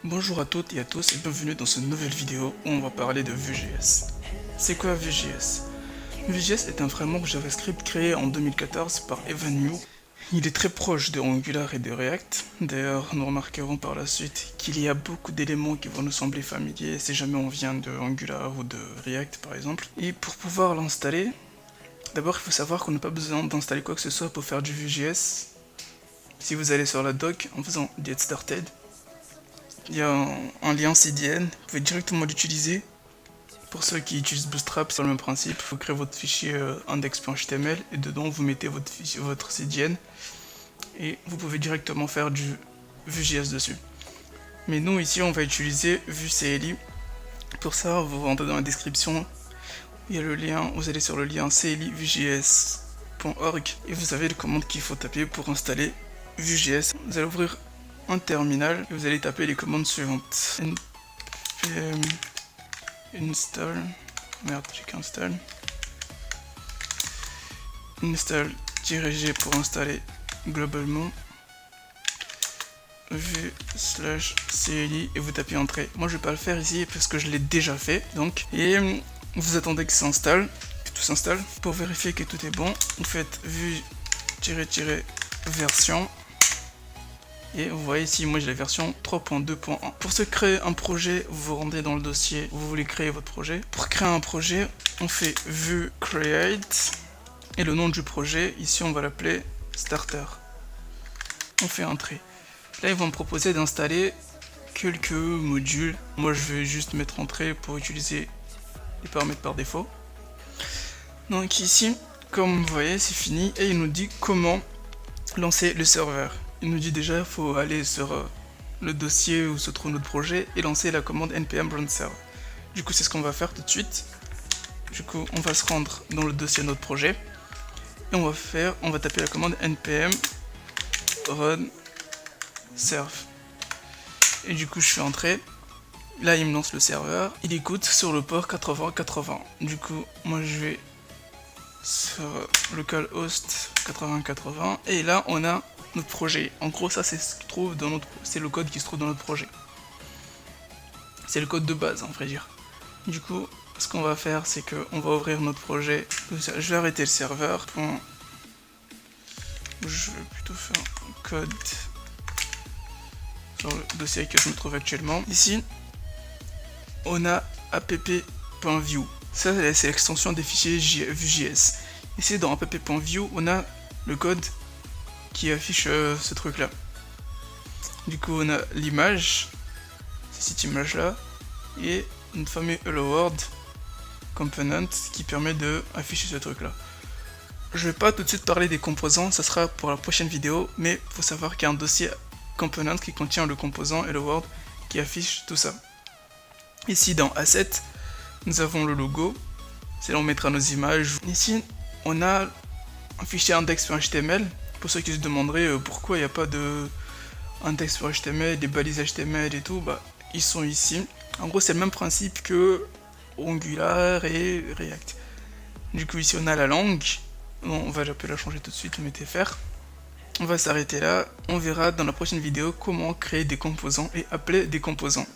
Bonjour à toutes et à tous et bienvenue dans cette nouvelle vidéo où on va parler de Vue.js. C'est quoi Vue.js? Vue.js est un framework JavaScript créé en 2014 par Evan New. Il est très proche de Angular et de React. D'ailleurs, nous remarquerons par la suite qu'il y a beaucoup d'éléments qui vont nous sembler familiers si jamais on vient de Angular ou de React par exemple. Et pour pouvoir l'installer, d'abord il faut savoir qu'on n'a pas besoin d'installer quoi que ce soit pour faire du Vue.js. Si vous allez sur la doc en faisant get started, il y a un lien CDN, vous pouvez directement l'utiliser. Pour ceux qui utilisent Bootstrap, c'est le même principe, vous créez votre fichier index.html et dedans vous mettez votre CDN et vous pouvez directement faire du Vue.js dessus. Mais nous ici on va utiliser Vue.cli. Pour ça vous rentrez dans la description, il y a le lien, vous allez sur le lien cli-vue.js.org et vous avez les commandes qu'il faut taper pour installer Vue.js. Vous allez ouvrir un terminal et vous allez taper les commandes suivantes: npm install, install-g pour installer globalement vue/cli et vous tapez entrée. Moi je vais pas le faire ici parce que je l'ai déjà fait, donc, et vous attendez que ça s'installe, que tout s'installe. Pour vérifier que tout est bon, vous faites vue-version. Et vous voyez ici, moi j'ai la version 3.2.1. Pour se créer un projet, vous vous rendez dans le dossier où vous voulez créer votre projet. Pour créer un projet, on fait vue create et le nom du projet, ici on va l'appeler starter. On fait entrée. Là ils vont me proposer d'installer quelques modules. Moi je vais juste mettre entrée pour utiliser les paramètres par défaut. Donc ici, comme vous voyez, c'est fini et il nous dit comment lancer le serveur. Il nous dit déjà, il faut aller sur le dossier où se trouve notre projet et lancer la commande npm run serve. Du coup, c'est ce qu'on va faire tout de suite. Du coup, on va se rendre dans le dossier de notre projet et on va taper la commande npm run serve. Et du coup, je fais entrer. Là, il me lance le serveur. Il écoute sur le port 8080. Du coup, moi, je vais sur localhost 8080 et là, on a notre projet. En gros, ça c'est ce qui trouve dans notre, c'est le code qui se trouve dans notre projet. C'est le code de base, en vrai dire. Du coup, ce qu'on va faire, c'est que on va ouvrir notre projet. Je vais arrêter le serveur. Je vais plutôt faire un code sur le dossier que je me trouve actuellement. Ici, on a app.view. Ça, c'est l'extension des fichiers Vue.js. Ici, dans app.view, on a le code qui affiche ce truc là. Du coup on a l'image, c'est cette image là, et une fameux hello world component qui permet de afficher ce truc là. Je vais pas tout de suite parler des composants, ça sera pour la prochaine vidéo, mais faut savoir qu'il y a un dossier component qui contient le composant hello world qui affiche tout ça. Ici dans asset, nous avons le logo, c'est là où on mettra nos images. Ici on a un fichier index.html. Pour ceux qui se demanderaient pourquoi il n'y a pas de index.html, des balises HTML et tout, bah ils sont ici. En gros c'est le même principe que Angular et React. Du coup ici on a la langue, bon, on va la changer tout de suite, on met fr. On va s'arrêter là, on verra dans la prochaine vidéo comment créer des composants et appeler des composants.